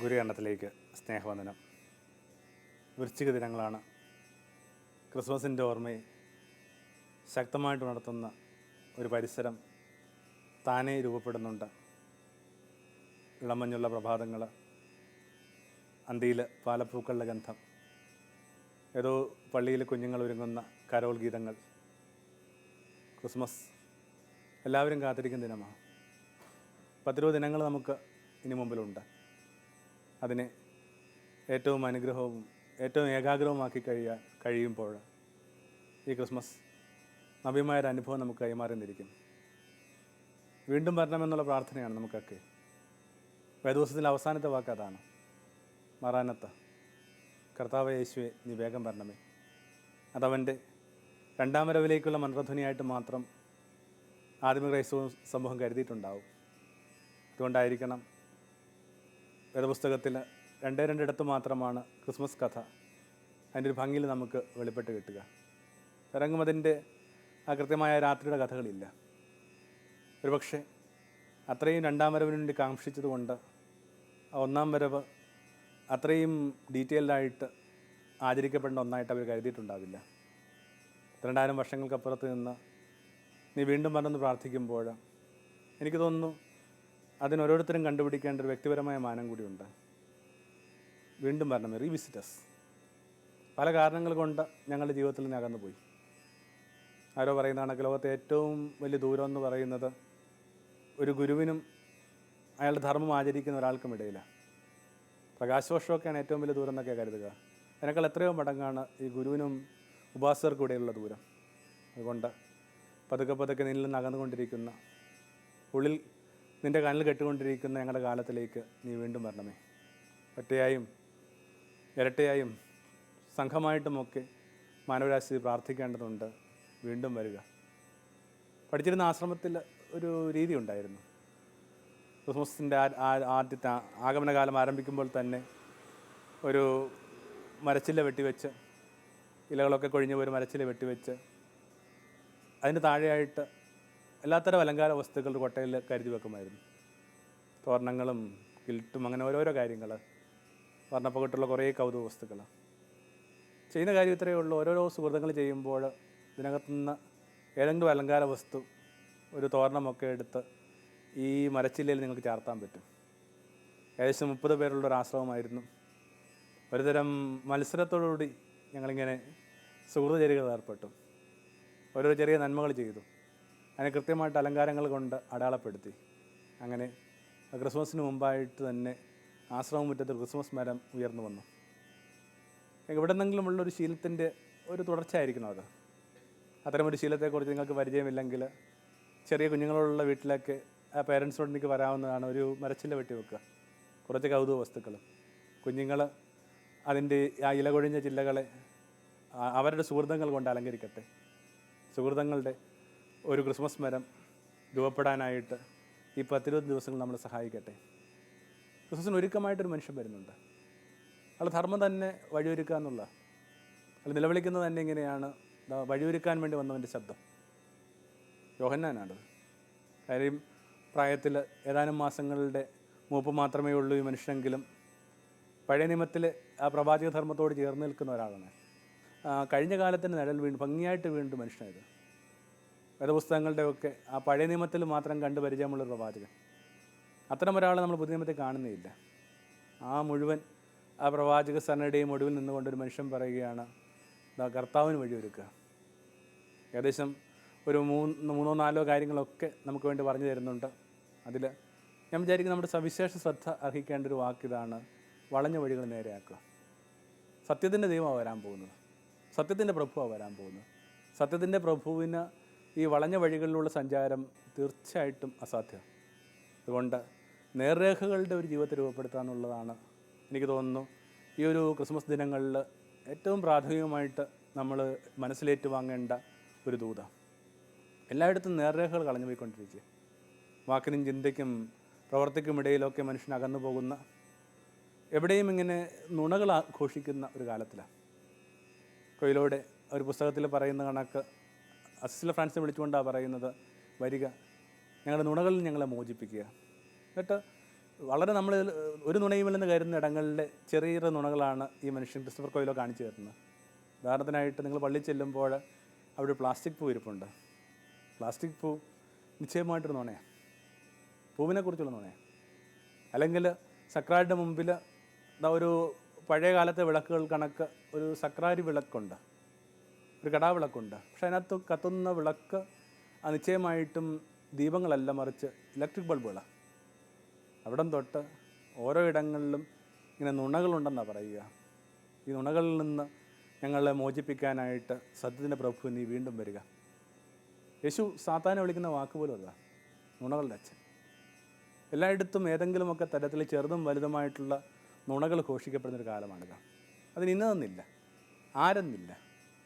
ഗുരുകരണത്തിലേക്ക് സ്നേഹവന്ദനം. വൃശ്ചിക ദിനങ്ങളാണ്. ക്രിസ്മസിൻ്റെ ഓർമ്മയെ ശക്തമായിട്ട് ഉണർത്തുന്ന ഒരു പരിസരം താനേ രൂപപ്പെടുന്നുണ്ട്. ഇളമഞ്ഞുള്ള പ്രഭാതങ്ങൾ, അന്തിയിൽ പാലപ്പൂക്കളുടെ ഗന്ധം, ഏതോ പള്ളിയിൽ കുഞ്ഞുങ്ങൾ ഒരുങ്ങുന്ന കരോൾ ഗീതങ്ങൾ. ക്രിസ്മസ് എല്ലാവരും കാത്തിരിക്കുന്ന ദിനമാണ്. 10-20 ദിനങ്ങൾ നമുക്ക് ഇനി മുമ്പിലുണ്ട്. അതിനെ ഏറ്റവും അനുഗ്രഹവും ഏറ്റവും ഏകാഗ്രവുമാക്കി കഴിയുമ്പോൾ ഈ ക്രിസ്മസ് നവ്യമായൊരു അനുഭവം നമുക്ക് കൈമാറിന്നിരിക്കും. വീണ്ടും വരണമെന്നുള്ള പ്രാർത്ഥനയാണ് നമുക്കൊക്കെ. വേദപുസ്തകത്തിലെ അവസാനത്തെ വാക്ക് അതാണ്, മറാനത്ത, കർത്താവ് യേശുവെ നീ വേഗം വരണമേ. അതവൻ്റെ രണ്ടാം വരവിലേക്കുള്ള മന്ത്രധ്വനിയായിട്ട് മാത്രം ആദിമ ക്രൈസ്തവ സമൂഹം കരുതിയിട്ടുണ്ടാവും. അതുകൊണ്ടായിരിക്കണം വേദപുസ്തകത്തിൽ 2 ഇടത്ത് മാത്രമാണ് ക്രിസ്മസ് കഥ അതിൻ്റെ ഒരു ഭംഗിയിൽ നമുക്ക് വെളിപ്പെട്ട് കിട്ടുക. ഇറങ്ങുമതിൻ്റെ ആ കൃത്യമായ രാത്രിയുടെ കഥകളില്ല. ഒരുപക്ഷെ അത്രയും രണ്ടാം വരവിന് വേണ്ടി കാക്ഷിച്ചതുകൊണ്ട് ആ ഒന്നാം വരവ് അത്രയും ഡീറ്റെയിൽഡായിട്ട് ആചരിക്കപ്പെടേണ്ട ഒന്നായിട്ട് അവർ കരുതിയിട്ടുണ്ടാവില്ല. 2000 വർഷങ്ങൾക്കപ്പുറത്ത് നിന്ന് നീ വീണ്ടും വന്നെന്ന് പ്രാർത്ഥിക്കുമ്പോൾ എനിക്ക് തോന്നുന്നു അതിനോരോരുത്തരും കണ്ടുപിടിക്കേണ്ട ഒരു വ്യക്തിപരമായ മാനം കൂടിയുണ്ട്. വീണ്ടും വരണമേ, റീവിസിറ്റസ്. പല കാരണങ്ങൾ കൊണ്ട് ഞങ്ങളുടെ ജീവിതത്തിൽ നിന്ന് അകന്നു പോയി. ആരോ പറയുന്നതാണ്, ലോകത്തെ ഏറ്റവും വലിയ ദൂരം എന്ന് പറയുന്നത് ഒരു ഗുരുവിനും അയാളുടെ ധർമ്മം ആചരിക്കുന്ന ഒരാൾക്കും ഇടയിലാണ്. പ്രകാശവർഷമൊക്കെയാണ് ഏറ്റവും വലിയ ദൂരം എന്നൊക്കെ കരുതുക. അതിനേക്കാൾ എത്രയോ മടങ്ങാണ് ഈ ഗുരുവിനും ഉപാസകർക്കും ഇടയിലുള്ള ദൂരം. അതുകൊണ്ട് പതുക്കെ നിന്നിൽ നിന്ന് അകന്നുകൊണ്ടിരിക്കുന്ന, ഉള്ളിൽ നിൻ്റെ കണ്ണിൽ കെട്ടുകൊണ്ടിരിക്കുന്ന ഞങ്ങളുടെ കാലത്തിലേക്ക് നീ വീണ്ടും വരണമേ. ഒറ്റയായും ഇരട്ടയായും സംഘമായിട്ടുമൊക്കെ മാനവരാശി പ്രാർത്ഥിക്കേണ്ടതുണ്ട്. വീണ്ടും വരിക. പഠിച്ചിരുന്ന ആശ്രമത്തിൽ ഒരു രീതി ഉണ്ടായിരുന്നു. ക്രിസ്മസിൻ്റെ ആദ്യത്തെ ആഗമനകാലം ആരംഭിക്കുമ്പോൾ തന്നെ ഒരു മരച്ചില്ല വെട്ടിവെച്ച്, ഇലകളൊക്കെ കൊഴിഞ്ഞ ഒരു മരച്ചില്ല വെട്ടിവെച്ച് അതിന് താഴെയായിട്ട് എല്ലാത്തരം അലങ്കാര വസ്തുക്കളുടെ കൊട്ടയിൽ കരുതി വെക്കുമായിരുന്നു. തോരണങ്ങളും കിൽട്ടും അങ്ങനെ ഓരോരോ കാര്യങ്ങൾ, വർണ്ണപ്പകട്ടുള്ള കുറേ കൗതുക വസ്തുക്കൾ. ചെയ്യുന്ന കാര്യം ഇത്രയേ ഉള്ളൂ. ഓരോരോ സുഹൃത്തുക്കൾ ചെയ്യുമ്പോൾ ഇതിനകത്തുനിന്ന് ഏതെങ്കിലും അലങ്കാര വസ്തു, ഒരു തോരണമൊക്കെ എടുത്ത് ഈ മരച്ചില്ലയിൽ നിങ്ങൾക്ക് ചാർത്താൻ പറ്റും. ഏകദേശം 30 പേരുള്ളൊരു ആശ്രമമായിരുന്നു. ഒരുതരം മത്സരത്തോടുകൂടി ഞങ്ങളിങ്ങനെ സുഹൃത്ത് ചേരുകൾ ഏർപ്പെട്ടു. ഓരോ ചെറിയ നന്മകൾ ചെയ്തു. അതിനെ കൃത്യമായിട്ട് അലങ്കാരങ്ങൾ കൊണ്ട് അടയാളപ്പെടുത്തി. അങ്ങനെ ക്രിസ്മസിന് മുമ്പായിട്ട് തന്നെ ആശ്രമ മുറ്റത്ത് ക്രിസ്മസ് മരം ഉയർന്നു വന്നു. എവിടെ നിന്നെങ്കിലും ഉള്ളൊരു ശീലത്തിൻ്റെ ഒരു തുടർച്ചയായിരിക്കണം അത്. അത്തരമൊരു ശീലത്തെക്കുറിച്ച് നിങ്ങൾക്ക് പരിചയമില്ലെങ്കിൽ ചെറിയ കുഞ്ഞുങ്ങളുള്ള വീട്ടിലൊക്കെ ആ പേരൻസിനോട് എനിക്ക് വരാവുന്നതാണ്. ഒരു മരച്ചില്ല വെട്ടി വെക്കുക, കുറച്ച് കൗതുക വസ്തുക്കൾ. കുഞ്ഞുങ്ങൾ അതിൻ്റെ ആ ഇല കൊഴിഞ്ഞ ചില്ലകളെ അവരുടെ സുഹൃത്തുക്കൾ കൊണ്ട് അലങ്കരിക്കട്ടെ. സുഹൃത്തുക്കളുടെ ഒരു ക്രിസ്മസ് മരം രൂപപ്പെടാനായിട്ട് ഈ 10-20 ദിവസങ്ങൾ നമ്മൾ സഹായിക്കട്ടെ. ക്രിസ്മസിന് ഒരുക്കമായിട്ടൊരു മനുഷ്യൻ വരുന്നുണ്ട്. അയാൾ ധർമ്മം തന്നെ വഴിയൊരുക്കുക എന്നുള്ള, അയാൾ നിലവിളിക്കുന്നത് തന്നെ ഇങ്ങനെയാണ്, വഴിയൊരുക്കാൻ വേണ്ടി വന്നവൻ്റെ ശബ്ദം. യോഹന്നാനാണ്. കാര്യം പ്രായത്തിൽ ഏതാനും മാസങ്ങളുടെ മൂപ്പ് മാത്രമേ ഉള്ളൂ ഈ മനുഷ്യനെങ്കിലും പഴയ നിയമത്തിൽ ആ പ്രവാചക ധർമ്മത്തോട് ചേർന്ന് നിൽക്കുന്ന ഒരാളാണ്. കഴിഞ്ഞ കാലത്തിൻ്റെ നിഴൽ ഭംഗിയായിട്ട് വീണ്ടും മനുഷ്യനായത്. വേദപുസ്തകങ്ങളുടെയൊക്കെ ആ പഴയ നിയമത്തിൽ മാത്രം കണ്ട് പരിചയമുള്ളൊരു പ്രവാചകൻ. അത്തരം ഒരാളെ നമ്മൾ പുതിയ നിയമത്തിൽ കാണുന്നില്ല. ആ മുഴുവൻ ആ പ്രവാചക സരണയുടെയും ഒടുവിൽ നിന്നുകൊണ്ടൊരു മനുഷ്യൻ പറയുകയാണ്, കർത്താവിന് വഴിയൊരുക്കുക. ഏകദേശം ഒരു 3-4 കാര്യങ്ങളൊക്കെ നമുക്ക് വേണ്ടി പറഞ്ഞു തരുന്നുണ്ട്. അതിൽ ഞാൻ വിചാരിക്കുന്നത് നമ്മുടെ സവിശേഷ ശ്രദ്ധ അർഹിക്കേണ്ട ഒരു വാക്കിതാണ്, വളഞ്ഞ വഴികൾ നേരെയാക്കുക. സത്യത്തിൻ്റെ ദൈവമാണ് വരാൻ പോകുന്നത്. സത്യത്തിൻ്റെ പ്രഭുവാണ് വരാൻ പോകുന്നത്. സത്യത്തിൻ്റെ പ്രഭുവിന് ഈ വളഞ്ഞ വഴികളിലുള്ള സഞ്ചാരം തീർച്ചയായിട്ടും അസാധ്യമാണ്. അതുകൊണ്ട് നേർരേഖകളുടെ ഒരു ജീവിതത്തെ രൂപപ്പെടുത്തുക എന്നുള്ളതാണ് എനിക്ക് തോന്നുന്നു ഈ ഒരു ക്രിസ്മസ് ദിനങ്ങളിൽ ഏറ്റവും പ്രാഥമികമായിട്ട് നമ്മൾ മനസ്സിലേറ്റുവാങ്ങേണ്ട ഒരു ദൂത. എല്ലായിടത്തും നേർരേഖകൾ കളഞ്ഞു പോയിക്കൊണ്ടിരിക്കുക. വാക്കിനും ചിന്തയ്ക്കും പ്രവർത്തിക്കും ഇടയിലൊക്കെ മനുഷ്യൻ അകന്നു പോകുന്ന, എവിടെയും ഇങ്ങനെ നുണകൾ ആഘോഷിക്കുന്ന ഒരു കാലത്തിലാണ്. കൊയിലോടെ ഒരു പുസ്തകത്തിൽ പറയുന്ന കണക്ക് അസിസ്റ്റർ ഫ്രാൻസിനെ വിളിച്ചുകൊണ്ടാണ് പറയുന്നത്, വരിക, ഞങ്ങളുടെ നുണകളിൽ ഞങ്ങളെ മോചിപ്പിക്കുക. എന്നിട്ട് വളരെ നമ്മൾ ഒരു നുണയുമില്ലെന്ന് കരുതുന്ന ഇടങ്ങളിലെ ചെറിയ ചെറിയ നുണകളാണ് ഈ മനുഷ്യൻ ക്രിസ്റ്റഫർ കൊയിലോ കാണിച്ചു തരുന്നത്. ഉദാഹരണത്തിനായിട്ട് നിങ്ങൾ പള്ളിയിൽ ചെല്ലുമ്പോൾ അവിടെ പ്ലാസ്റ്റിക് പൂ ഇരിപ്പുണ്ട്. പ്ലാസ്റ്റിക് പൂ നിശ്ചയമായിട്ടൊരു നുണയാണ്, പൂവിനെക്കുറിച്ചുള്ള നുണയാണ്. അല്ലെങ്കിൽ സക്രാരിയുടെ മുമ്പിൽ ഒരു പഴയ കാലത്തെ വിളക്കുകൾ കണക്ക് ഒരു സക്രാരി വിളക്കുണ്ട്, ഒരു കടാവിളക്കുണ്ട്. പക്ഷെ അതിനകത്ത് കത്തുന്ന വിളക്ക് നിശ്ചയമായിട്ടും ദീപങ്ങളല്ല, മറിച്ച് ഇലക്ട്രിക് ബൾബുകളാണ്. അവിടം തൊട്ട് ഓരോ ഇടങ്ങളിലും ഇങ്ങനെ നുണകളുണ്ടെന്നാണ് പറയുക. ഈ നുണകളിൽ നിന്ന് ഞങ്ങളെ മോചിപ്പിക്കാനായിട്ട് സത്യത്തിൻ്റെ പ്രഭു നീ വീണ്ടും വരിക. യേശു സാത്താനെ വിളിക്കുന്ന വാക്ക് പോലും അതാ, നുണകളുടെ അച്ഛൻ. എല്ലായിടത്തും ഏതെങ്കിലുമൊക്കെ തരത്തിൽ ചെറുതും വലുതുമായിട്ടുള്ള നുണകൾ ഘോഷിക്കപ്പെടുന്നൊരു കാലമാണിത്. അതിന് ഇന്നതെന്നില്ല, ആരെന്നില്ല.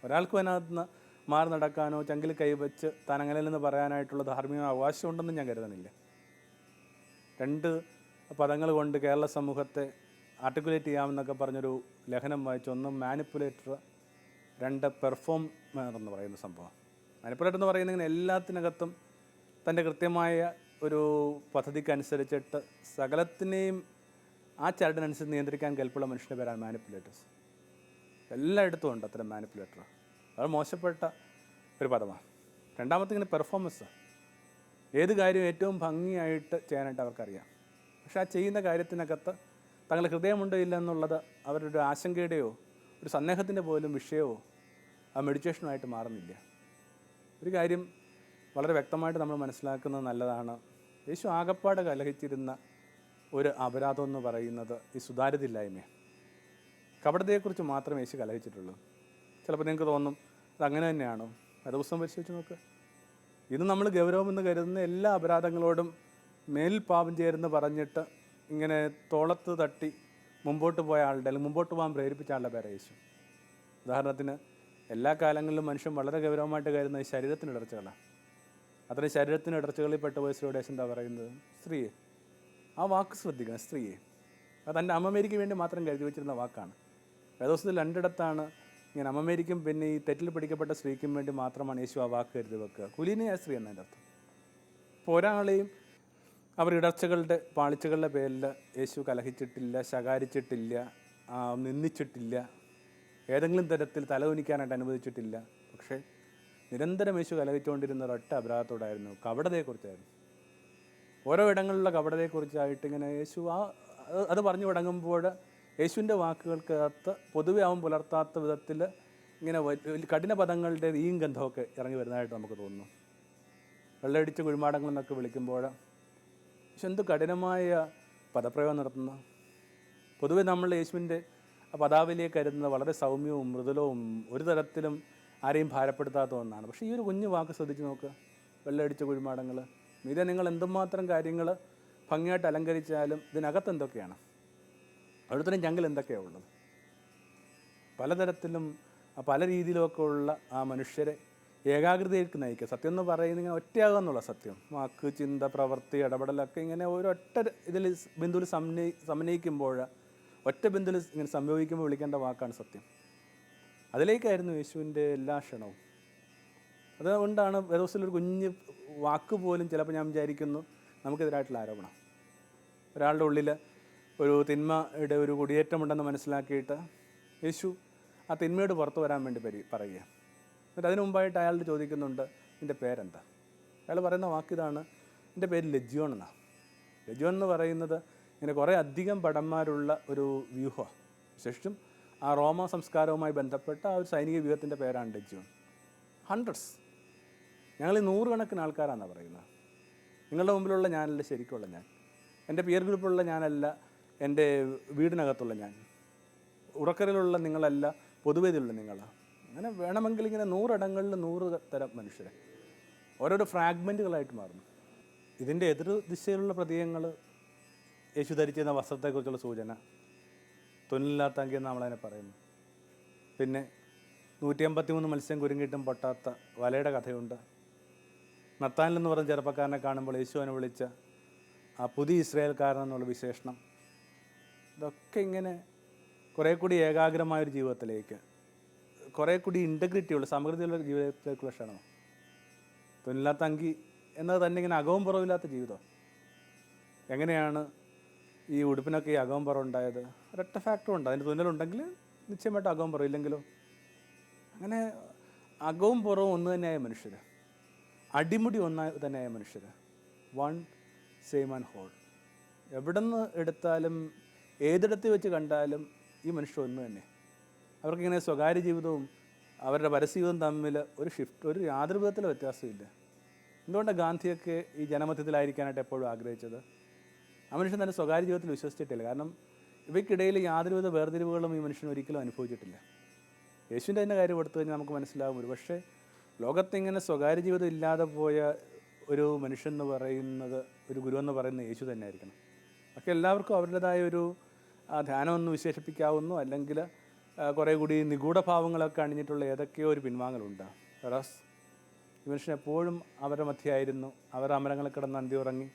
ഒരാൾക്കും അതിനകത്ത് നിന്ന് മാറി നടക്കാനോ ചങ്കിൽ കൈവച്ച് താൻ അങ്ങനെയല്ലെന്ന് പറയാനായിട്ടുള്ള ധാർമ്മിക അവകാശമുണ്ടെന്ന് ഞാൻ കരുതുന്നില്ല. 2 പദങ്ങൾ കൊണ്ട് കേരള സമൂഹത്തെ ആർട്ടിക്കുലേറ്റ് ചെയ്യാമെന്നൊക്കെ പറഞ്ഞൊരു ലേഖനം വായിച്ചു. 1 മാനിപ്പുലേറ്റർ, 2 പെർഫോമർ എന്ന് പറയുന്ന സംഭവം. മാനിപ്പുലേറ്റർ എന്ന് പറയുന്നത് ഇങ്ങനെ എല്ലാത്തിനകത്തും തൻ്റെ കൃത്യമായ ഒരു പദ്ധതിക്കനുസരിച്ചിട്ട് സകലത്തിനെയും ആ ചരടിനനുസരിച്ച് നിയന്ത്രിക്കാൻ കെൽപ്പുള്ള മനുഷ്യൻ്റെ പേരാണ് മാനിപ്പുലേറ്റേഴ്സ്. എല്ലായിടത്തും ഉണ്ട് അത്തരം മാനിപ്പുലേറ്റർ. അത് മോശപ്പെട്ട ഒരു പദമാണ്. രണ്ടാമത്തെ ഇങ്ങനെ പെർഫോമൻസ്, ഏത് കാര്യവും ഏറ്റവും ഭംഗിയായിട്ട് ചെയ്യാനായിട്ട് അവർക്കറിയാം. പക്ഷെ ആ ചെയ്യുന്ന കാര്യത്തിനകത്ത് തങ്ങളുടെ ഹൃദയമുണ്ടോ ഇല്ല എന്നുള്ളത് അവരുടെ ഒരു ആശങ്കയുടെയോ ഒരു സന്ദേഹത്തിൻ്റെ പോലും വിഷയമോ ആ മെഡിറ്റേഷനുമായിട്ട് മാറുന്നില്ല. ഒരു കാര്യം വളരെ വ്യക്തമായിട്ട് നമ്മൾ മനസ്സിലാക്കുന്നത് നല്ലതാണ്. യേശു ആകപ്പാടെ കലഹിച്ചിരുന്ന ഒരു അപരാധം എന്ന് പറയുന്നത് ഈ സുതാര്യതയില്ലായ്മയാണ്. കപടതയെക്കുറിച്ച് മാത്രമേ യേശു കലഹിച്ചിട്ടുള്ളൂ. ചിലപ്പോൾ നിങ്ങൾക്ക് തോന്നും അതങ്ങനെ തന്നെയാണോ? ദിവസം പരിശോധിച്ച് നോക്ക്. ഇത് നമ്മൾ ഗൗരവമെന്ന് കരുതുന്ന എല്ലാ അപരാധങ്ങളോടും മേൽ പാപം ചേരുന്ന് പറഞ്ഞിട്ട് ഇങ്ങനെ തോളത്ത് തട്ടി മുമ്പോട്ട് പോയ ആളുടെ, അല്ലെങ്കിൽ മുമ്പോട്ട് പോകാൻ പ്രേരിപ്പിച്ച ആളുടെ പേരാണ് യേശു. ഉദാഹരണത്തിന് എല്ലാ കാലങ്ങളിലും മനുഷ്യൻ വളരെ ഗൗരവമായിട്ട് കരുതുന്ന ഈ ശരീരത്തിന് ഇടർച്ചകളാണ്. അത്രയും ശരീരത്തിന് ഇടർച്ചകളിൽ പെട്ടുപോയ സ്ത്രീയുടെ എന്താ പറയുന്നത്? സ്ത്രീയെ. ആ വാക്ക് ശ്രദ്ധിക്കണം, സ്ത്രീയെ. അത് തൻ്റെ അമ്മമേരിക്ക് വേണ്ടി മാത്രം കരുതി വെച്ചിരുന്ന വാക്കാണ്. വേദോസ്തത്തിൽ 2 ഇടത്താണ് ഇങ്ങനെ അമ്മമേരിക്കും പിന്നെ ഈ തെറ്റിൽ പിടിക്കപ്പെട്ട സ്ത്രീക്കും വേണ്ടി മാത്രമാണ് യേശു ആ വാക്ക് കരുതി വെക്കുക. കുലീനയായ സ്ത്രീ എന്നതിൻ്റെ അർത്ഥം. ഇപ്പോൾ ഒരാളെയും അവർ ഇടർച്ചകളുടെ പാളിച്ചകളുടെ പേരിൽ യേശു കലഹിച്ചിട്ടില്ല, ശകാരിച്ചിട്ടില്ല, നിന്ദിച്ചിട്ടില്ല, ഏതെങ്കിലും തരത്തിൽ തലകുനിക്കാനായിട്ട് അനുവദിച്ചിട്ടില്ല. പക്ഷേ നിരന്തരം യേശു കലഹിച്ചുകൊണ്ടിരുന്ന ഒരൊറ്റ അപരാധത്തോടായിരുന്നു, കപടതയെക്കുറിച്ചായിരുന്നു. ഓരോ ഇടങ്ങളിലുള്ള കപടതയെക്കുറിച്ചായിട്ട് ഇങ്ങനെ യേശു അത് പറഞ്ഞു തുടങ്ങുമ്പോൾ യേശുവിൻ്റെ വാക്കുകൾക്കകത്ത് പൊതുവെ അവൻ പുലർത്താത്ത വിധത്തിൽ ഇങ്ങനെ കഠിന പദങ്ങളുടെ ഈയും ഗന്ധമൊക്കെ ഇറങ്ങി വരുന്നതായിട്ട് നമുക്ക് തോന്നുന്നു. വെള്ളയടിച്ച കുഴിമാടങ്ങളെന്നൊക്കെ വിളിക്കുമ്പോൾ പക്ഷെ എന്ത് കഠിനമായ പദപ്രയോഗം നടത്തുന്ന. പൊതുവെ നമ്മൾ യേശുവിൻ്റെ പദാവലിയെ കരുതുന്നത് വളരെ സൗമ്യവും മൃദുലവും ഒരു തരത്തിലും ആരെയും ഭാരപ്പെടുത്താത്ത ഒന്നാണ്. പക്ഷേ ഈ ഒരു കുഞ്ഞു വാക്ക് ശ്രദ്ധിച്ച് നോക്കുക, വെള്ളയടിച്ച കുഴിമാടങ്ങൾ. ഇത് നിങ്ങൾ എന്തുമാത്രം കാര്യങ്ങൾ ഭംഗിയായിട്ട് അലങ്കരിച്ചാലും ഇതിനകത്ത് എന്തൊക്കെയാണ്, അവിടുത്തെ ചങ്കിൽ എന്തൊക്കെയാണ് ഉള്ളത്? പലതരത്തിലും പല രീതിയിലുമൊക്കെ ഉള്ള ആ മനുഷ്യരെ ഏകാഗ്രതയിലേക്ക് നയിക്കുക. സത്യം എന്ന് പറയുന്നത് ഇങ്ങനെ ഒറ്റയാകുക എന്നുള്ള സത്യം. വാക്ക്, ചിന്ത, പ്രവൃത്തി, ഇടപെടലൊക്കെ ഇങ്ങനെ ഒരൊറ്റ ഇതിൽ ബിന്ദുവിൽ സമന്വയിക്കുമ്പോൾ, ഒറ്റ ബിന്ദുവിൽ ഇങ്ങനെ സംഭവിക്കുമ്പോൾ വിളിക്കേണ്ട വാക്കാണ് സത്യം. അതിലേക്കായിരുന്നു യേശുവിൻ്റെ എല്ലാ ക്ഷണവും. അതുകൊണ്ടാണ് വേദോസ്തലൊരു കുഞ്ഞ് വാക്ക് പോലും ചിലപ്പോൾ ഞാൻ വിചാരിക്കുന്നു നമുക്കെതിരായിട്ടുള്ള ആരോപണം. ഒരാളുടെ ഉള്ളിൽ ഒരു തിന്മയുടെ ഒരു കുടിയേറ്റമുണ്ടെന്ന് മനസ്സിലാക്കിയിട്ട് യേശു ആ തിന്മയോട് പുറത്തു വരാൻ വേണ്ടി പറയുക. എന്നിട്ട് അതിനു മുമ്പായിട്ട് അയാളോട് ചോദിക്കുന്നുണ്ട്, നിൻ്റെ പേരെന്താ? അയാൾ പറയുന്ന വാക്കിതാണ്, എൻ്റെ പേര് ലജ്യോൺ എന്നാണ്. ലജ്യോൺ എന്ന് പറയുന്നത് ഇങ്ങനെ കുറേ അധികം ഭടന്മാരുള്ള ഒരു വ്യൂഹം, വിശേഷിച്ചും ആ റോമ സംസ്കാരവുമായി ബന്ധപ്പെട്ട ആ ഒരു സൈനിക വ്യൂഹത്തിൻ്റെ പേരാണ് ലജ്യോൺ. ഹൺഡ്രഡ്സ്, ഞങ്ങൾ 100 കണക്കിന് ആൾക്കാരാണെന്നാണ് പറയുന്നത്. നിങ്ങളുടെ മുമ്പിലുള്ള ഞാനല്ല ശരിക്കുള്ള ഞാൻ, എൻ്റെ പിയർ ഗ്രൂപ്പിലുള്ള ഞാനല്ല, എൻ്റെ വീടിനകത്തുള്ള ഞാൻ, ഉറക്കരയിലുള്ള നിങ്ങളല്ല, പൊതുവേദിയുള്ള നിങ്ങളാണ്. അങ്ങനെ വേണമെങ്കിൽ ഇങ്ങനെ 100 ഇടങ്ങളിൽ 100 തരം മനുഷ്യരെ ഓരോരോ ഫ്രാഗ്മെൻറ്റുകളായിട്ട് മാറുന്നു. ഇതിൻ്റെ എതിർ ദിശയിലുള്ള പ്രതീകങ്ങൾ യേശു ധരിച്ചിരുന്ന വസ്ത്രത്തെക്കുറിച്ചുള്ള സൂചന, തുന്നലില്ലാത്ത അങ്കി എന്ന് നമ്മളതിനെ പറയുന്നു. പിന്നെ 153 മത്സ്യം കുരുങ്ങിയിട്ടും പൊട്ടാത്ത വലയുടെ കഥയുണ്ട്. നത്താനിൽ എന്ന് പറഞ്ഞ ചെറുപ്പക്കാരനെ കാണുമ്പോൾ യേശുവിനെ വിളിച്ച ആ പുതിയ ഇസ്രായേൽക്കാരൻ എന്നുള്ള വിശേഷണം, ഇതൊക്കെ ഇങ്ങനെ കുറേ കൂടി ഏകാഗ്രമായൊരു ജീവിതത്തിലേക്ക്, കുറേ കൂടി ഇൻറ്റഗ്രിറ്റിയുള്ള സമൃദ്ധിയുള്ള ജീവിതത്തിലേക്കുള്ള ക്ഷണം. തുന്നില്ലാത്ത അങ്കി എന്നത് തന്നെ ഇങ്ങനെ അകവും പുറവില്ലാത്ത ജീവിതം. എങ്ങനെയാണ് ഈ ഉടുപ്പിനൊക്കെ ഈ അകവും പുറം ഉണ്ടായത് ഒരൊറ്റ ഫാക്ടർ ഉണ്ട്. അതിൻ്റെ തുന്നലുണ്ടെങ്കിൽ നിശ്ചയമായിട്ട് അകവും പുറം, ഇല്ലെങ്കിലോ? അങ്ങനെ അകവും പുറവും ഒന്ന് തന്നെയായ മനുഷ്യർ, അടിമുടി ഒന്നായി തന്നെയായ മനുഷ്യർ, വൺ സെയിം ആൻഡ് ഹോൾ. എവിടെ നിന്ന് എടുത്താലും ഏതിടത്ത് വെച്ച് കണ്ടാലും ഈ മനുഷ്യർ ഒന്ന് തന്നെ. അവർക്കിങ്ങനെ സ്വകാര്യ ജീവിതവും അവരുടെ പരസ്യജീവിതവും തമ്മിൽ ഒരു യാതൊരു വിധത്തിലും വ്യത്യാസമില്ല. എന്തുകൊണ്ടാണ് ഗാന്ധിയൊക്കെ ഈ ജനമധ്യത്തിലായിരിക്കാനായിട്ട് എപ്പോഴും ആഗ്രഹിച്ചത്? ആ മനുഷ്യൻ തന്നെ സ്വകാര്യ ജീവിതത്തിൽ വിശ്വസിച്ചിട്ടില്ല. കാരണം ഇവയ്ക്കിടയിൽ യാതൊരുവിധ വേർതിരിവുകളും ഈ മനുഷ്യൻ ഒരിക്കലും അനുഭവിച്ചിട്ടില്ല. യേശുവിൻ്റെ തന്നെ കാര്യം എടുത്തു കഴിഞ്ഞാൽ നമുക്ക് മനസ്സിലാകും. ഒരു പക്ഷേ ലോകത്തിങ്ങനെ സ്വകാര്യ ജീവിതം ഇല്ലാതെ പോയ ഒരു മനുഷ്യൻ എന്ന് പറയുന്നത്, ഒരു ഗുരു എന്ന് പറയുന്നത് യേശു തന്നെ ആയിരിക്കണം. പക്ഷേ എല്ലാവർക്കും അവരുടേതായ ഒരു ധ്യാനമൊന്ന് വിശേഷിപ്പിക്കാവുന്നു, അല്ലെങ്കിൽ കുറേ കൂടി നിഗൂഢ ഭാവങ്ങളൊക്കെ അണിഞ്ഞിട്ടുള്ള ഏതൊക്കെയോ ഒരു പിൻവാങ്ങലുണ്ട്. റസ് ഈ മനുഷ്യൻ എപ്പോഴും അവരുടെ മധ്യയായിരുന്നു. അവർ അമരങ്ങളിൽ കിടന്ന് അന്തി ഉറങ്ങി,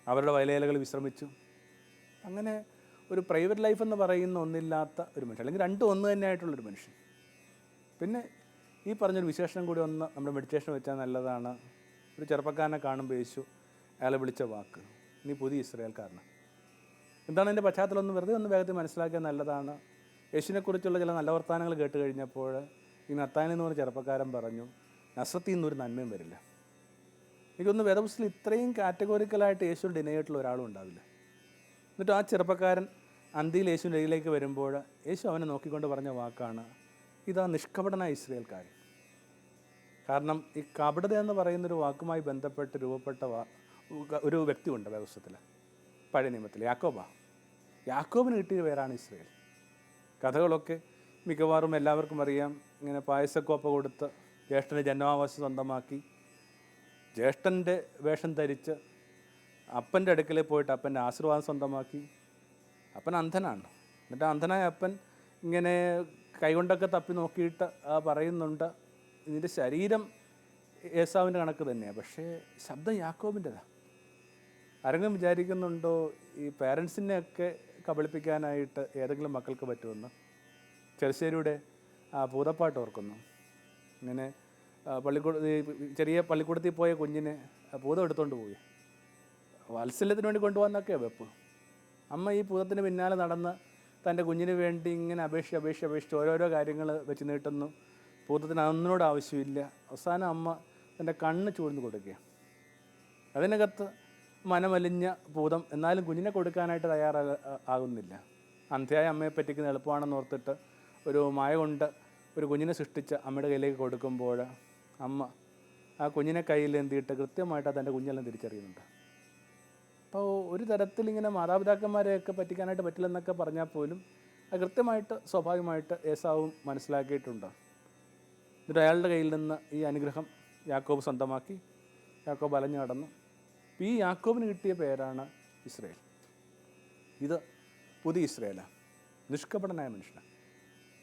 അവരുടെ വയലേലകൾ വിശ്രമിച്ചു. അങ്ങനെ ഒരു പ്രൈവറ്റ് ലൈഫ് എന്ന് പറയുന്ന ഒന്നില്ലാത്ത ഒരു മനുഷ്യൻ, അല്ലെങ്കിൽ രണ്ടും ഒന്ന് തന്നെയായിട്ടുള്ളൊരു മനുഷ്യൻ. പിന്നെ ഈ പറഞ്ഞൊരു വിശേഷണം കൂടി ഒന്ന് നമ്മുടെ മെഡിറ്റേഷൻ വെച്ചാൽ നല്ലതാണ്. ഒരു ചെറുപ്പക്കാരനെ കാണുമ്പോൾ യേശു അയാളെ വിളിച്ച വാക്ക്, നീ പുതിയ ഇസ്രായേൽക്കാരനാണ്. എന്താണ് എൻ്റെ പശ്ചാത്തലം എന്ന് വെറുതെ ഒന്ന് വേഗത്തിൽ മനസ്സിലാക്കിയാൽ നല്ലതാണ്. യേശുവിനെക്കുറിച്ചുള്ള ചില നല്ല വർത്തമാനങ്ങൾ കേട്ട് കഴിഞ്ഞപ്പോൾ ഈ നത്താൻ എന്ന് പറഞ്ഞ ചെറുപ്പക്കാരൻ പറഞ്ഞു, നസ്രത്തിൽ നിന്നൊരു നന്മയും വരില്ല. എനിക്കൊന്ന് വേദപുസ്തകത്തിൽ ഇത്രയും കാറ്റഗോറിക്കലായിട്ട് യേശുവിൽ ഡിനൈ ആയിട്ടുള്ള ഒരാളും ഉണ്ടാവില്ല. എന്നിട്ട് ആ ചെറുപ്പക്കാരൻ അന്തിയിൽ യേശുവിൻ്റെ ഇടയിലേക്ക് വരുമ്പോൾ യേശു അവനെ നോക്കിക്കൊണ്ട് പറഞ്ഞ വാക്കാണ്, ഇതാ നിഷ്കപടനായ ഇസ്രായേൽക്കാരൻ. കാരണം ഈ കപടത എന്ന് പറയുന്നൊരു വാക്കുമായി ബന്ധപ്പെട്ട് രൂപപ്പെട്ട ഒരു വ്യക്തിയുണ്ട് വേദപുസ്തകത്തിൽ, പഴയ നിയമത്തിൽ, യാക്കോബിന് കിട്ടിയ പേരാണ് ഇസ്രായേൽ. കഥകളൊക്കെ മിക്കവാറും എല്ലാവർക്കും അറിയാം. ഇങ്ങനെ പായസക്കോപ്പ കൊടുത്ത് ജ്യേഷ്ഠൻ്റെ ജന്മാവകാശം സ്വന്തമാക്കി, ജ്യേഷ്ഠൻ്റെ വേഷം ധരിച്ച് അപ്പൻ്റെ അടുക്കൽ പോയിട്ട് അപ്പൻ്റെ ആശീർവാദം സ്വന്തമാക്കി. അപ്പൻ അന്ധനാണ്. എന്നിട്ട് അന്ധനായ അപ്പൻ ഇങ്ങനെ കൈകൊണ്ടൊക്കെ തപ്പി നോക്കിയിട്ട് പറയുന്നുണ്ട്, ഇതിൻ്റെ ശരീരം ഏസാവിൻ്റെ കണക്ക് തന്നെയാണ്, പക്ഷേ ശബ്ദം യാക്കോബിൻ്റെതാണ്. ആരെങ്കിലും വിചാരിക്കുന്നുണ്ടോ ഈ പേരൻസിനെയൊക്കെ കബളിപ്പിക്കാനായിട്ട് ഏതെങ്കിലും മക്കൾക്ക് പറ്റുമെന്ന്? ചെറുശ്ശേരിയുടെ ഭൂതപ്പാട്ട് ഓർക്കുന്നു. ഇങ്ങനെ ചെറിയ പള്ളിക്കൂടത്തിൽ പോയ കുഞ്ഞിനെ ഭൂതം എടുത്തുകൊണ്ട് പോയി, വാത്സല്യത്തിന് വേണ്ടി കൊണ്ടുപോകാന്നൊക്കെയാണ് വെപ്പ്. അമ്മ ഈ ഭൂതത്തിന് പിന്നാലെ നടന്ന് തൻ്റെ കുഞ്ഞിന് വേണ്ടി ഇങ്ങനെ അപേക്ഷിച്ച് ഓരോരോ കാര്യങ്ങൾ വെച്ച് നീട്ടുന്നു. ഭൂതത്തിന് അതൊന്നിനോട് ആവശ്യമില്ല. അവസാനം അമ്മ തൻ്റെ കണ്ണ് ചൂഴ്ന്നു കൊടുക്കുക. അതിനകത്ത് മനമലിഞ്ഞ ഭൂതം എന്നാലും കുഞ്ഞിനെ കൊടുക്കാനായിട്ട് ആകുന്നില്ല. അന്ധ്യായ അമ്മയെ പറ്റിക്കുന്ന എളുപ്പമാണെന്ന് ഓർത്തിട്ട് ഒരു മായ കൊണ്ട് ഒരു കുഞ്ഞിനെ സൃഷ്ടിച്ച് അമ്മയുടെ കയ്യിലേക്ക് കൊടുക്കുമ്പോൾ അമ്മ ആ കുഞ്ഞിനെ കയ്യിൽ എന്തിയിട്ട് കൃത്യമായിട്ട് തൻ്റെ കുഞ്ഞെല്ലാം തിരിച്ചറിയുന്നുണ്ട്. അപ്പോൾ ഒരു തരത്തിൽ മാതാപിതാക്കന്മാരെയൊക്കെ പറ്റിക്കാനായിട്ട് പറ്റില്ലെന്നൊക്കെ പറഞ്ഞാൽ പോലും അത് കൃത്യമായിട്ട് സ്വാഭാവികമായിട്ട് ഏസാവും മനസ്സിലാക്കിയിട്ടുണ്ട്. എന്നിട്ട് അയാളുടെ കയ്യിൽ നിന്ന് ഈ അനുഗ്രഹം യാക്കോബ് സ്വന്തമാക്കി. യാക്കോബ് അലഞ്ഞു നടന്നു. ഈ യാക്കോബിന് കിട്ടിയ പേരാണ് ഇസ്രായേൽ. ഇത് പുതിയ ഇസ്രായേലാണ്, നിഷ്കപടനായ മനുഷ്യനാണ്.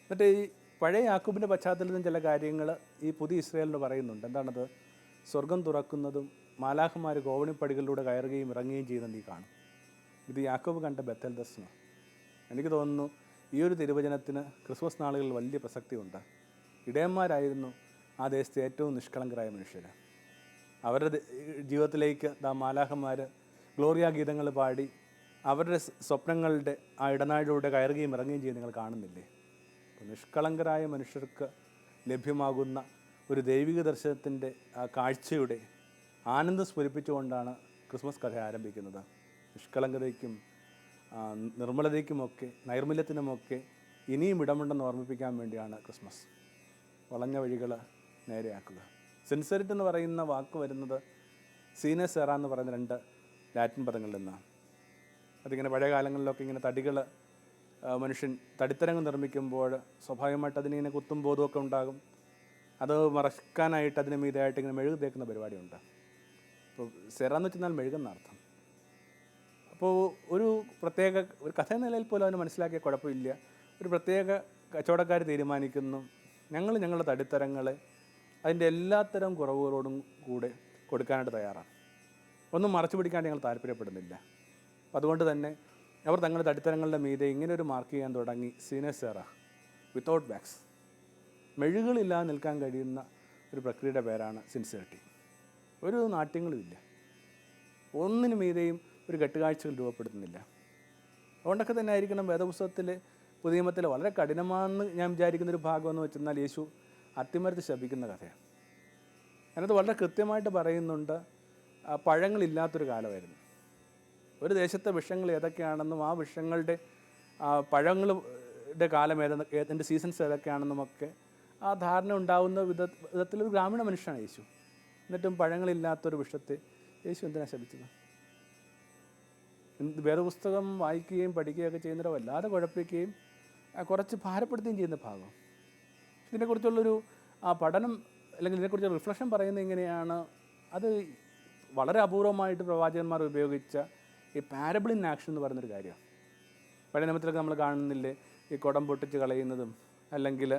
എന്നിട്ട് ഈ പഴയ യാക്കോബിൻ്റെ പശ്ചാത്തലത്തിൽ ചില കാര്യങ്ങൾ ഈ പുതിയ ഇസ്രായേലിന് പറയുന്നുണ്ട്. എന്താണത്? സ്വർഗം തുറക്കുന്നതും മാലാഖമാർ ഗോവണിപ്പടികളിലൂടെ കയറുകയും ഇറങ്ങുകയും ചെയ്യുന്ന നീ കാണും. ഇത് യാക്കോബ് കണ്ട ബെത്തൽ ദർശനം. എനിക്ക് തോന്നുന്നു ഈ ഒരു തിരുവചനത്തിന് ക്രിസ്മസ് നാളുകളിൽ വലിയ പ്രസക്തിയുണ്ട്. ഇടയന്മാരായിരുന്നു ആ ദേശത്തെ ഏറ്റവും നിഷ്കളങ്കരായ മനുഷ്യർ. അവരുടെ ജീവിതത്തിലേക്ക് മാലാഖമാർ ഗ്ലോറിയ ഗീതങ്ങൾ പാടി അവരുടെ സ്വപ്നങ്ങളുടെ ആ ഇടനാഴിലൂടെ കയറുകയും ഇറങ്ങുകയും ചെയ്ത് നിങ്ങൾ കാണുന്നില്ലേ? അപ്പോൾ നിഷ്കളങ്കരായ മനുഷ്യർക്ക് ലഭ്യമാകുന്ന ഒരു ദൈവിക ദർശനത്തിൻ്റെ ആ കാഴ്ചയുടെ ആനന്ദം സ്ഫുരിപ്പിച്ചുകൊണ്ടാണ് ക്രിസ്മസ് കഥ ആരംഭിക്കുന്നത്. നിഷ്കളങ്കതയ്ക്കും നിർമ്മലതയ്ക്കുമൊക്കെ നൈർമല്യത്തിനുമൊക്കെ ഇനിയും ഇടമുണ്ടെന്ന് ഓർമ്മിപ്പിക്കാൻ വേണ്ടിയാണ് ക്രിസ്മസ്. വളഞ്ഞ വഴികൾ നേരെയാക്കുക. സിൻസെറിറ്റ് എന്ന് പറയുന്ന വാക്ക് വരുന്നത് സീനെ സെറ എന്ന് പറയുന്ന 2 ലാറ്റിൻ പദങ്ങളിൽ നിന്നാണ്. അതിങ്ങനെ പഴയ കാലങ്ങളിലൊക്കെ ഇങ്ങനെ തടികൾ മനുഷ്യൻ തടിത്തരങ്ങൾ നിർമ്മിക്കുമ്പോൾ സ്വാഭാവികമായിട്ട് അതിനിങ്ങനെ കുത്തും ബോധമൊക്കെ ഉണ്ടാകും. അത് മറക്കാനായിട്ട് അതിന് മീതായിട്ട് ഇങ്ങനെ മെഴുക് തേക്കുന്ന പരിപാടിയുണ്ട്. അപ്പോൾ സെറ എന്ന് വെച്ചാൽ മെഴുകുന്ന അർത്ഥം. അപ്പോൾ ഒരു കഥ നിലയിൽ പോലും അവന് മനസ്സിലാക്കിയ കുഴപ്പമില്ല. ഒരു പ്രത്യേക കച്ചവടക്കാർ തീരുമാനിക്കുന്നു, ഞങ്ങളുടെ തടിത്തരങ്ങളെ അതിൻ്റെ എല്ലാത്തരം കുറവുകളോടും കൂടെ കൊടുക്കാനായിട്ട് തയ്യാറാണ്. ഒന്നും മറച്ചു പിടിക്കാൻ ഞങ്ങൾ താല്പര്യപ്പെടുന്നില്ല. അപ്പോൾ അതുകൊണ്ട് തന്നെ അവർ തങ്ങളുടെ തടിത്തരങ്ങളുടെ മീതെ ഇങ്ങനെ ഒരു മാർക്ക് ചെയ്യാൻ തുടങ്ങി, സീനെ സെറ, വിത്തൗട്ട് വാക്സ്. മെഴുകളില്ലാതെ നിൽക്കാൻ കഴിയുന്ന ഒരു പ്രക്രിയയുടെ പേരാണ് സിൻസിയറിറ്റി. ഒരു നാട്യങ്ങളുമില്ല, ഒന്നിനു മീതെയും ഒരു കെട്ടുകാഴ്ചകൾ രൂപപ്പെടുത്തുന്നില്ല. അതുകൊണ്ടൊക്കെ തന്നെ ആയിരിക്കണം വേദപുസ്തകത്തിൽ പുതിയ നിയമത്തിൽ വളരെ കഠിനമാണെന്ന് ഞാൻ വിചാരിക്കുന്നൊരു ഭാഗമെന്ന് വെച്ചെന്നാൽ യേശു അത്തിമരത്തെ ശപിക്കുന്ന കഥയാണ്. അതിനകത്ത് വളരെ കൃത്യമായിട്ട് പറയുന്നുണ്ട്, പഴങ്ങളില്ലാത്തൊരു കാലമായിരുന്നു. ഒരു ദേശത്തെ വൃക്ഷങ്ങൾ ഏതൊക്കെയാണെന്നും ആ വൃക്ഷങ്ങളുടെ പഴങ്ങളുടെ കാലം ഏതിൻ്റെ സീസൺസ് ഏതൊക്കെയാണെന്നുമൊക്കെ ആ ധാരണ ഉണ്ടാകുന്ന വിധത്തിലൊരു ഗ്രാമീണ മനുഷ്യനാണ് യേശു. എന്നിട്ടും പഴങ്ങളില്ലാത്തൊരു വൃക്ഷത്തെ യേശു എന്തിനാണ് ശപിച്ചത്? വേദപുസ്തകം വായിക്കുകയും പഠിക്കുകയൊക്കെ ചെയ്യുന്നവരെ വല്ലാതെ കുഴപ്പിക്കുകയും കുറച്ച് ഭാരപ്പെടുത്തുകയും ചെയ്യുന്ന ഭാഗം. ഇതിനെക്കുറിച്ചുള്ളൊരു പഠനം അല്ലെങ്കിൽ ഇതിനെക്കുറിച്ച് റിഫ്ലക്ഷൻ പറയുന്നത് എങ്ങനെയാണ്? അത് വളരെ അപൂർവമായിട്ട് പ്രവാചകന്മാർ ഉപയോഗിച്ച ഈ പാരബിൾ ഇൻ ആക്ഷൻ എന്ന് പറയുന്നൊരു കാര്യമാണ്. പഴയ നിയമത്തിലൊക്കെ നമ്മൾ കാണുന്നില്ലേ, ഈ കുടം പൊട്ടിച്ച് കളയുന്നതും അല്ലെങ്കിൽ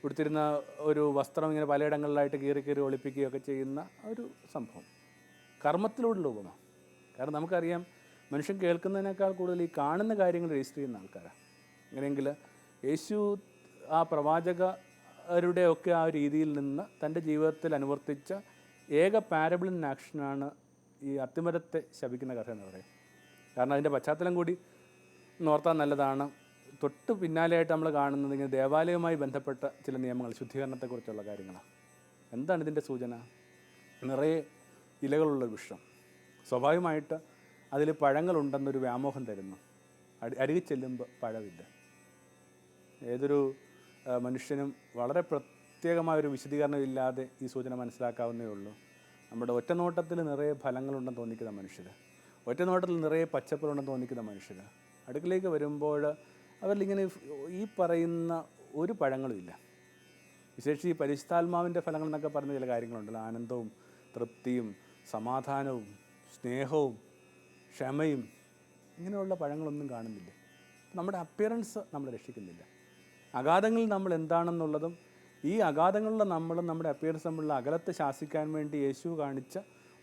ഉടുത്തിരുന്ന ഒരു വസ്ത്രം ഇങ്ങനെ പലയിടങ്ങളിലായിട്ട് കീറി ഒളിപ്പിക്കുകയൊക്കെ ചെയ്യുന്ന ഒരു സംഭവം കർമ്മത്തിലൂടെയുള്ള ഉപമ. കാരണം നമുക്കറിയാം, മനുഷ്യൻ കേൾക്കുന്നതിനേക്കാൾ കൂടുതൽ ഈ കാണുന്ന കാര്യങ്ങൾ രജിസ്റ്റർ ചെയ്യുന്ന ആൾക്കാരാണ്. അങ്ങനെയെങ്കിൽ യേശു ആ പ്രവാചകരുടെയൊക്കെ ആ രീതിയിൽ നിന്ന് തൻ്റെ ജീവിതത്തിൽ അനുവർത്തിച്ച ഏക പാരബിൾ ഇൻ ആക്ഷനാണ് ഈ അത്തിമരത്തെ ശപിക്കുന്ന കഥ എന്ന് പറയും. കാരണം അതിൻ്റെ പശ്ചാത്തലം കൂടി നോർത്താൻ നല്ലതാണ്. തൊട്ട് പിന്നാലെയായിട്ട് നമ്മൾ കാണുന്നത് ഇങ്ങനെ ദേവാലയവുമായി ബന്ധപ്പെട്ട ചില നിയമങ്ങൾ, ശുദ്ധീകരണത്തെക്കുറിച്ചുള്ള കാര്യങ്ങളാണ്. എന്താണ് ഇതിൻ്റെ സൂചന? നിറയെ ഇലകളുള്ള വൃക്ഷം, സ്വാഭാവികമായിട്ട് അതിൽ പഴങ്ങളുണ്ടെന്നൊരു വ്യാമോഹം തരുന്നു. അരികിൽ ചെല്ലുമ്പോൾ പഴമില്ല. ഏതൊരു മനുഷ്യനും വളരെ പ്രത്യേകമായൊരു വിശദീകരണമില്ലാതെ ഈ സൂചന മനസ്സിലാക്കാവുന്നേ ഉള്ളൂ. നമ്മുടെ ഒറ്റനോട്ടത്തിൽ നിറയെ ഫലങ്ങളുണ്ടെന്ന് തോന്നിക്കുന്ന മനുഷ്യർ, ഒറ്റനോട്ടത്തിൽ നിറയെ പച്ചപ്പുകളുണ്ടെന്ന് തോന്നിക്കുന്ന മനുഷ്യർ അടുക്കിലേക്ക് വരുമ്പോൾ അവരിലിങ്ങനെ ഈ പറയുന്ന ഒരു പഴങ്ങളും ഇല്ല. വിശേഷിച്ച് ഈ പരിശുദ്ധാത്മാവിൻ്റെ ഫലങ്ങൾ എന്നൊക്കെ പറയുന്ന ചില കാര്യങ്ങളുണ്ടല്ലോ, ആനന്ദവും തൃപ്തിയും സമാധാനവും സ്നേഹവും ക്ഷമയും, ഇങ്ങനെയുള്ള പഴങ്ങളൊന്നും കാണുന്നില്ല. നമ്മുടെ അപ്പിയറൻസ് നമ്മളെ രക്ഷിക്കുന്നില്ല. അഗാധങ്ങളിൽ നമ്മൾ എന്താണെന്നുള്ളതും ഈ അഗാധങ്ങളിലുള്ള നമ്മളും നമ്മുടെ അപ്പിയറൻസ് തമ്മിലുള്ള അകലത്തെ ശാസിക്കാൻ വേണ്ടി യേശു കാണിച്ച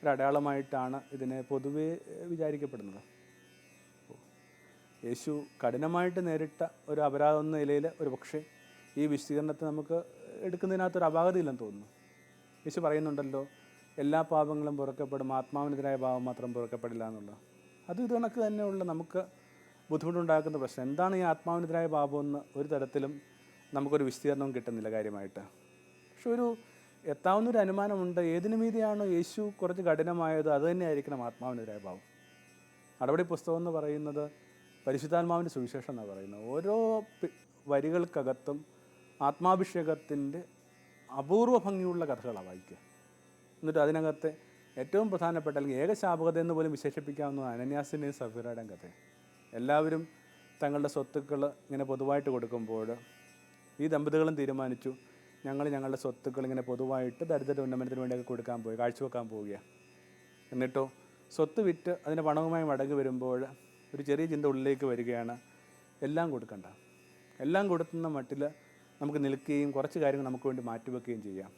ഒരു അടയാളമായിട്ടാണ് ഇതിനെ പൊതുവെ വിചാരിക്കപ്പെടുന്നത്. യേശു കഠിനമായിട്ട് നേരിട്ട ഒരു അപരാധം എന്ന നിലയിൽ ഒരു പക്ഷേ ഈ വിശദീകരണത്തെ നമുക്ക് എടുക്കുന്നതിനകത്തൊരു അപാകതയില്ലെന്ന് തോന്നുന്നു. യേശു പറയുന്നുണ്ടല്ലോ, എല്ലാ പാപങ്ങളും പൊറുക്കപ്പെടും, ആത്മാവിനെതിരായ പാപം മാത്രം പൊറുക്കപ്പെടില്ല എന്നുള്ളത്. അത് ഇത് കണക്ക് തന്നെയുള്ള നമുക്ക് ബുദ്ധിമുട്ടുണ്ടാക്കുന്ന പ്രശ്നം എന്താണ് ഈ ആത്മാവിനെതിരായ പാപമെന്ന് ഒരു തരത്തിലും നമുക്കൊരു വിശദീകരണവും കിട്ടുന്നില്ല കാര്യമായിട്ട്. പക്ഷെ ഒരു എത്താവുന്നൊരു അനുമാനമുണ്ട്, ഏതിനു മീതിയാണോ യേശു കുറച്ച് കഠിനമായത് അത് തന്നെയായിരിക്കണം ആത്മാവിനെതിരായ പാപം. നടപടി പുസ്തകം എന്ന് പറയുന്നത് പരിശുദ്ധാത്മാവിൻ്റെ സുവിശേഷം എന്നാണ് പറയുന്നത്. ഓരോ വരികൾക്കകത്തും ആത്മാഭിഷേകത്തിൻ്റെ അപൂർവ ഭംഗിയുള്ള കഥകളാണ് വായിക്കുക. എന്നിട്ട് അതിനകത്തെ ഏറ്റവും പ്രധാനപ്പെട്ട അല്ലെങ്കിൽ ഏകശാപകത എന്ന് പോലും വിശേഷിപ്പിക്കാവുന്ന അനന്യാസിൻ്റെയും സഫീറയുടെയും കഥ. എല്ലാവരും തങ്ങളുടെ സ്വത്തുക്കൾ ഇങ്ങനെ പൊതുവായിട്ട് കൊടുക്കുമ്പോൾ ഈ ദമ്പതികളും തീരുമാനിച്ചു, ഞങ്ങളുടെ സ്വത്തുക്കൾ ഇങ്ങനെ പൊതുവായിട്ട് ദരിദ്ര ഉന്നമനത്തിന് വേണ്ടിയൊക്കെ കൊടുക്കാൻ പോയി, കാഴ്ചവെക്കാൻ പോവുകയാണ്. എന്നിട്ടോ സ്വത്ത് വിറ്റ് അതിൻ്റെ പണവുമായി മടങ്ങി വരുമ്പോൾ ഒരു ചെറിയ ചിന്ത ഉള്ളിലേക്ക് വരികയാണ്, എല്ലാം കൊടുക്കണ്ട, എല്ലാം കൊടുക്കുന്ന മട്ടിൽ നമുക്ക് നിൽക്കുകയും കുറച്ച് കാര്യങ്ങൾ നമുക്ക് വേണ്ടി മാറ്റിവെക്കുകയും ചെയ്യാം.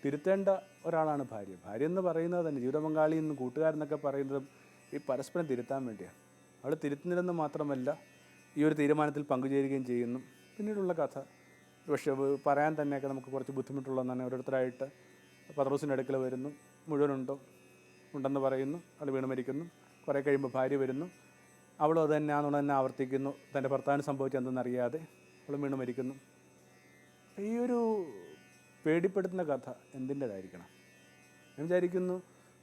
തിരുത്തേണ്ട ഒരാളാണ് ഭാര്യ. ഭാര്യ എന്ന് പറയുന്നത് തന്നെ ജീവിത പങ്കാളി എന്നും കൂട്ടുകാരെന്നൊക്കെ പറയുന്നതും ഈ പരസ്പരം തിരുത്താൻ വേണ്ടിയാണ്. അവൾ തിരുത്തുന്നില്ലെന്ന് മാത്രമല്ല ഈ ഒരു തീരുമാനത്തിൽ പങ്കുചേരുകയും ചെയ്യുന്നു. പിന്നീടുള്ള കഥ പക്ഷേ പറയാൻ തന്നെയൊക്കെ നമുക്ക് കുറച്ച് ബുദ്ധിമുട്ടുള്ളതെന്ന് ഓരോരുത്തരായിട്ട് പത്രോസിൻ്റെ അടുക്കൽ വരുന്നു, ഉണ്ടെന്ന് പറയുന്നു, അവൾ വീണ് മരിക്കുന്നു. കുറേ കഴിയുമ്പോൾ ഭാര്യ വരുന്നു, അവളും അത് തന്നെയാണെന്നുള്ളത് തന്നെ ആവർത്തിക്കുന്നു. തൻ്റെ ഭർത്താവിന് സംഭവിച്ചെന്തെന്നറിയാതെ അവളും വീണ് മരിക്കുന്നു. ഈ ഒരു പേടിപ്പെടുത്തുന്ന കഥ എന്തിൻ്റെതായിരിക്കണം? ഞാൻ വിചാരിക്കുന്നു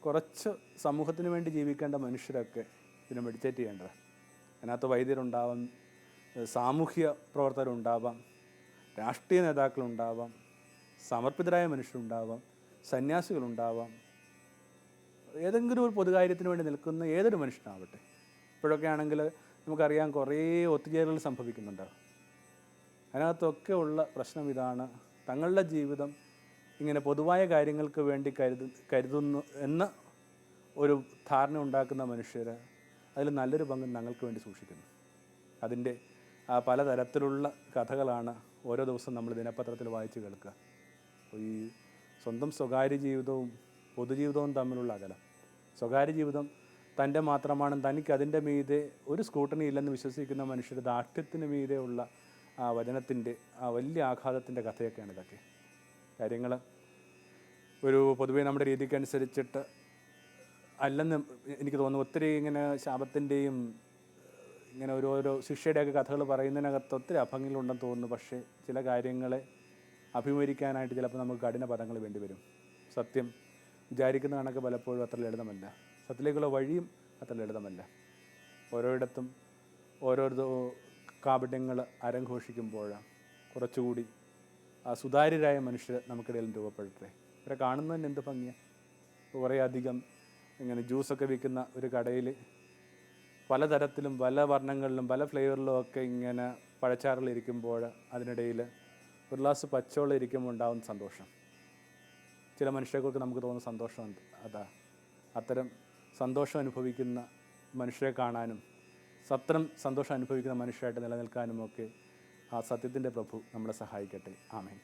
കുറച്ച് സമൂഹത്തിന് വേണ്ടി ജീവിക്കേണ്ട മനുഷ്യരൊക്കെ ഇതിനെ മെഡിറ്റേറ്റ് ചെയ്യേണ്ടത്. അതിനകത്ത് വൈദ്യരുണ്ടാവാം, സാമൂഹ്യ പ്രവർത്തകരുണ്ടാവാം, രാഷ്ട്രീയ നേതാക്കളുണ്ടാവാം, സമർപ്പിതരായ മനുഷ്യരുണ്ടാവാം, സന്യാസികളുണ്ടാവാം, ഏതെങ്കിലും ഒരു പൊതുകാര്യത്തിന് വേണ്ടി നിൽക്കുന്ന ഏതൊരു മനുഷ്യനാവട്ടെ. ഇപ്പോഴൊക്കെ ആണെങ്കിൽ നമുക്കറിയാം കുറേ ഒത്തുചേരലുകൾ സംഭവിക്കുന്നുണ്ടാവും. അതിനകത്തൊക്കെ ഉള്ള പ്രശ്നം ഇതാണ്, തങ്ങളുടെ ജീവിതം ഇങ്ങനെ പൊതുവായ കാര്യങ്ങൾക്ക് വേണ്ടി കരുതുന്നു എന്ന ഒരു ധാരണ ഉണ്ടാക്കുന്ന മനുഷ്യർ അതിൽ നല്ലൊരു പങ്ക് തങ്ങൾക്ക് വേണ്ടി സൂക്ഷിക്കുന്നു. അതിൻ്റെ പലതരത്തിലുള്ള കഥകളാണ് ഓരോ ദിവസം നമ്മൾ ദിനപത്രത്തിൽ വായിച്ച് കേൾക്കുക. അപ്പോൾ ഈ സ്വന്തം സ്വകാര്യ ജീവിതവും പൊതുജീവിതവും തമ്മിലുള്ള അകലം, സ്വകാര്യ ജീവിതം തൻ്റെ മാത്രമാണ്, തനിക്ക് അതിൻ്റെ മീതെ ഒരു സ്ക്രൂട്ടണി ഇല്ലെന്ന് വിശ്വസിക്കുന്ന മനുഷ്യർ ദാഷ്ട്യത്തിന് മീതെ ഉള്ള ആ വചനത്തിൻ്റെ ആ വലിയ ആഘാതത്തിൻ്റെ കഥയൊക്കെയാണ് ഇതൊക്കെ. കാര്യങ്ങൾ ഒരു പൊതുവേ നമ്മുടെ രീതിക്കനുസരിച്ചിട്ട് അല്ലെന്ന് എനിക്ക് തോന്നുന്നു. ഒത്തിരി ഇങ്ങനെ ശാപത്തിൻ്റെയും ഇങ്ങനെ ഓരോരോ ശിക്ഷയുടെയൊക്കെ കഥകൾ പറയുന്നതിനകത്ത് ഒത്തിരി അഭംഗികളുണ്ടെന്ന് തോന്നുന്നു. പക്ഷേ ചില കാര്യങ്ങളെ അഭിമുഖീകരിക്കാനായിട്ട് ചിലപ്പോൾ നമുക്ക് കഠിന പദങ്ങൾ വേണ്ടി വരും. സത്യം വിചാരിക്കുന്ന കണക്ക് പലപ്പോഴും അത്ര ലളിതമല്ല. സത്യത്തിലേക്കുള്ള വഴിയും അത്ര ലളിതമല്ല. ഓരോയിടത്തും ഓരോരോ കാപട്യങ്ങൾ അരഘോഷിക്കുമ്പോൾ കുറച്ചുകൂടി സുതാര്യരായ മനുഷ്യർ നമുക്കിടയിൽ രൂപപ്പെടട്ടെ. ഇവരെ കാണുന്നതിന് എന്ത് ഭംഗിയാണ്. കുറേ അധികം ഇങ്ങനെ ജ്യൂസൊക്കെ വിൽക്കുന്ന ഒരു കടയിൽ പലതരത്തിലും പല വർണ്ണങ്ങളിലും പല ഫ്ലേവറിലും ഒക്കെ ഇങ്ങനെ പഴച്ചാറുകളിരിക്കുമ്പോൾ അതിനിടയിൽ ഒരു ഗ്ലാസ് പച്ചവെള്ളം ഇരിക്കുമ്പോൾ ഉണ്ടാകുന്ന സന്തോഷം, ചില മനുഷ്യരെക്കുറിച്ച് നമുക്ക് തോന്നുന്ന സന്തോഷം അതാ. അത്തരം സന്തോഷം അനുഭവിക്കുന്ന മനുഷ്യരെ കാണാനും അത്തരം സന്തോഷം അനുഭവിക്കുന്ന മനുഷ്യരായിട്ട് നിലനിൽക്കാനുമൊക്കെ ആ സത്യത്തിൻ്റെ പ്രഭു നമ്മളെ സഹായിക്കട്ടെ. ആമേൻ.